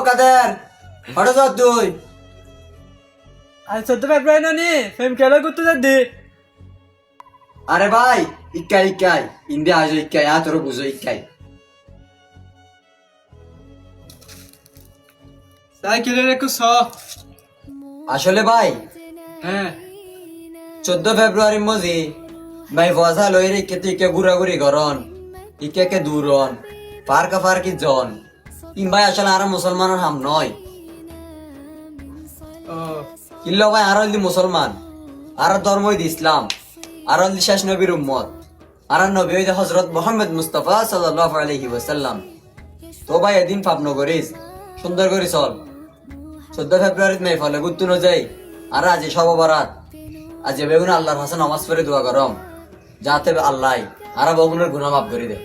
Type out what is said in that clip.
কাদের হঠাৎ যা তুই আজ 14 ফেব্রুয়ারি নানি ফেম খেলা করতে যাচ্ছি। আরে ভাই ইকাই ইকাই ইন্ডিয়া আজ ইকাই তোর বুঝো ইকাই সাইকেলের একটু আসলে ভাই হ্যাঁ 14 ফেব্রুয়ারি মজি ভাই ফসা লই রে কে তুই কে ঘুরাঘুরি করন ইকে কে দূরন পার্কা পার্কি জন ইন ভাই আসলে আর মুসলমানের হাম নয় কিল্লো ভাই আর হইলি মুসলমান আর ধর্ম হইদি ইসলাম আর হইলি শেষ নবীর উম্মত আর নবী হইদি হযরত মুহাম্মদ মুস্তাফা সাল্লাল্লাহু আলাইহি ওয়াসাল্লাম। তো ভাই এদিন পাপ নগরিস সুন্দর করে চল 14 ফেব্রুয়ারি মে ফলে গুত্তু ন যাই আর আজ সব বরাত আজ বেগুন আল্লাহর হাসান নামাজ পড়ে দোয়া করম যাতে আল্লাহ আর বগুনের গুনাহ মাফ করে দে।